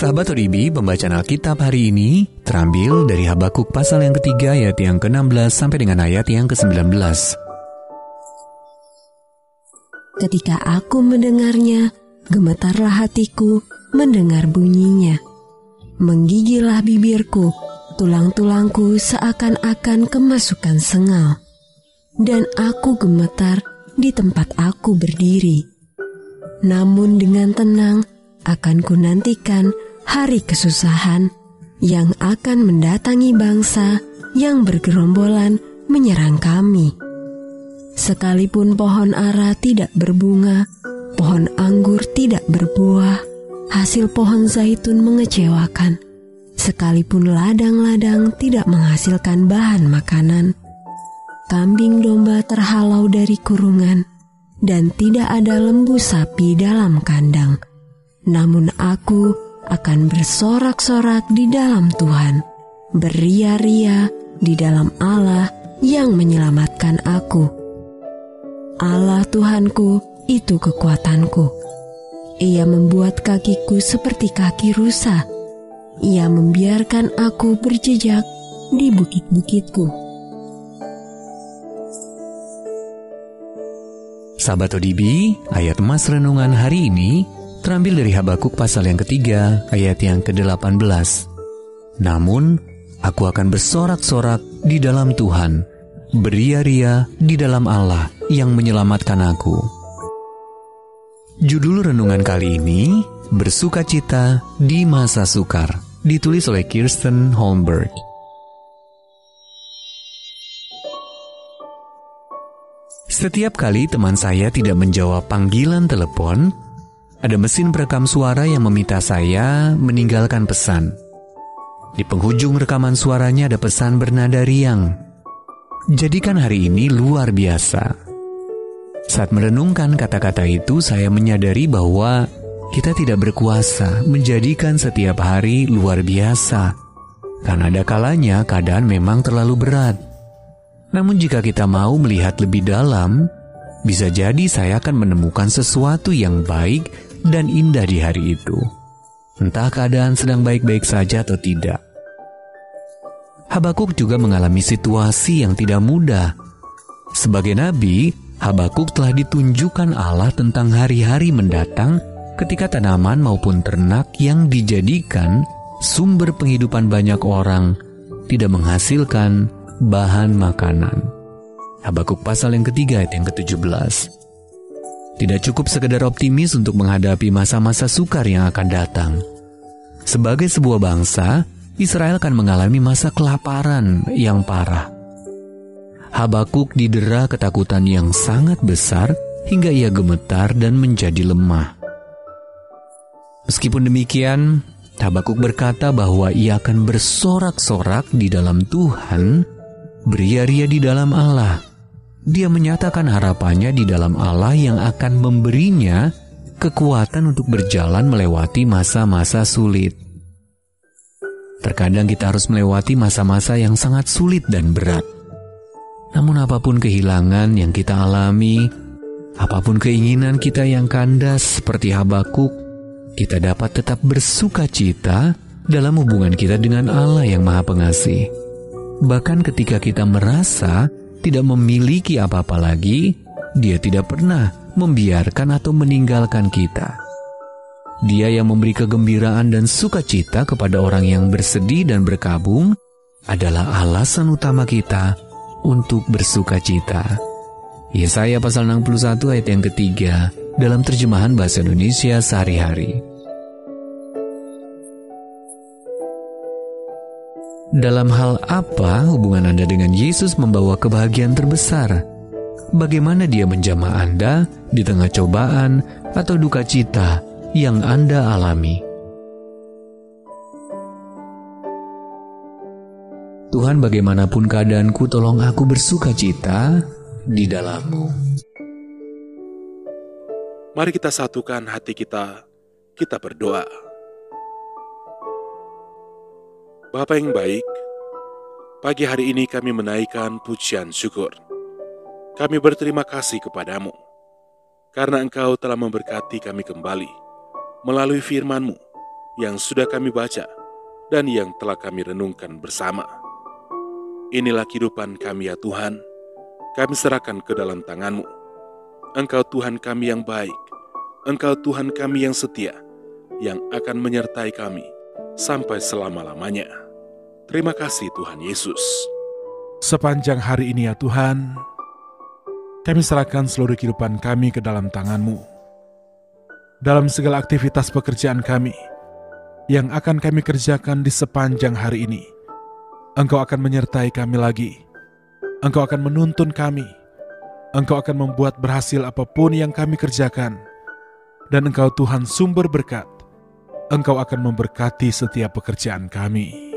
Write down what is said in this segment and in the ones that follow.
Sahabat ODB, pembacaan Alkitab hari ini terambil dari Habakuk pasal yang ketiga ayat yang ke-16 sampai dengan ayat yang ke-19. Ketika aku mendengarnya, gemetarlah hatiku mendengar bunyinya. Menggigillah bibirku, tulang-tulangku seakan-akan kemasukan sengal. Dan aku gemetar di tempat aku berdiri. Namun dengan tenang akan kunantikan hari kesusahan yang akan mendatangi bangsa yang bergerombolan menyerang kami. Sekalipun pohon ara tidak berbunga, pohon anggur tidak berbuah, hasil pohon zaitun mengecewakan. Sekalipun ladang-ladang tidak menghasilkan bahan makanan, kambing domba terhalau dari kurungan, dan tidak ada lembu sapi dalam kandang. Namun aku akan bersorak-sorak di dalam Tuhan, beria-ria di dalam Allah yang menyelamatkan aku. Allah Tuhanku itu kekuatanku. Ia membuat kakiku seperti kaki rusa. Ia membiarkan aku berjejak di bukit-bukitku. Sahabat ODB, ayat emas renungan hari ini terambil dari Habakuk pasal yang ketiga, ayat yang ke-18. Namun, aku akan bersorak-sorak di dalam Tuhan, beria-ria di dalam Allah yang menyelamatkan aku. Judul renungan kali ini, Bersukacita di Masa Sukar, ditulis oleh Kirsten Holmberg. Setiap kali teman saya tidak menjawab panggilan telepon, ada mesin perekam suara yang meminta saya meninggalkan pesan. Di penghujung rekaman suaranya ada pesan bernada riang. Jadikan hari ini luar biasa. Saat merenungkan kata-kata itu, saya menyadari bahwa kita tidak berkuasa menjadikan setiap hari luar biasa. Karena ada kalanya keadaan memang terlalu berat. Namun jika kita mau melihat lebih dalam, bisa jadi saya akan menemukan sesuatu yang baik dan indah di hari itu. Entah keadaan sedang baik-baik saja atau tidak. Habakuk juga mengalami situasi yang tidak mudah. Sebagai nabi, Habakuk telah ditunjukkan Allah tentang hari-hari mendatang ketika tanaman maupun ternak yang dijadikan sumber penghidupan banyak orang tidak menghasilkan bahan makanan. Habakuk pasal yang ketiga ayat yang ke-17. Tidak cukup sekedar optimis untuk menghadapi masa-masa sukar yang akan datang. Sebagai sebuah bangsa, Israel akan mengalami masa kelaparan yang parah. Habakuk didera ketakutan yang sangat besar hingga ia gemetar dan menjadi lemah. Meskipun demikian, Habakuk berkata bahwa ia akan bersorak-sorak di dalam Tuhan, beria-ria di dalam Allah. Dia menyatakan harapannya di dalam Allah yang akan memberinya kekuatan untuk berjalan melewati masa-masa sulit. Terkadang kita harus melewati masa-masa yang sangat sulit dan berat. Namun apapun kehilangan yang kita alami, apapun keinginan kita yang kandas seperti Habakuk, kita dapat tetap bersukacita dalam hubungan kita dengan Allah yang Maha Pengasih. Bahkan ketika kita merasa tidak memiliki apa-apa lagi, Dia tidak pernah membiarkan atau meninggalkan kita. Dia yang memberi kegembiraan dan sukacita kepada orang yang bersedih dan berkabung adalah alasan utama kita untuk bersukacita. Yesaya pasal 61 ayat yang ketiga dalam terjemahan bahasa Indonesia sehari-hari. Dalam hal apa hubungan Anda dengan Yesus membawa kebahagiaan terbesar? Bagaimana Dia menjamah Anda di tengah cobaan atau duka cita yang Anda alami? Tuhan, bagaimanapun keadaanku, tolong aku bersukacita di dalam-Mu. Mari kita satukan hati kita berdoa. Bapa yang baik, pagi hari ini kami menaikkan pujian syukur. Kami berterima kasih kepadamu, karena Engkau telah memberkati kami kembali melalui firman-Mu yang sudah kami baca dan yang telah kami renungkan bersama. Inilah kehidupan kami ya Tuhan, kami serahkan ke dalam tangan-Mu. Engkau Tuhan kami yang baik, Engkau Tuhan kami yang setia, yang akan menyertai kami sampai selama-lamanya. Terima kasih Tuhan Yesus. Sepanjang hari ini ya Tuhan, kami serahkan seluruh kehidupan kami ke dalam tangan-Mu. Dalam segala aktivitas pekerjaan kami yang akan kami kerjakan di sepanjang hari ini, Engkau akan menyertai kami lagi. Engkau akan menuntun kami. Engkau akan membuat berhasil apapun yang kami kerjakan. Dan Engkau Tuhan sumber berkat. Engkau akan memberkati setiap pekerjaan kami.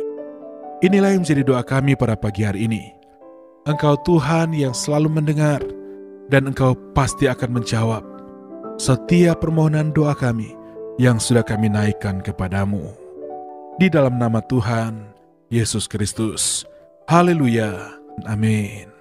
Inilah yang menjadi doa kami pada pagi hari ini. Engkau Tuhan yang selalu mendengar, dan Engkau pasti akan menjawab setiap permohonan doa kami yang sudah kami naikkan kepadamu. Di dalam nama Tuhan Yesus Kristus. Haleluya. Amin.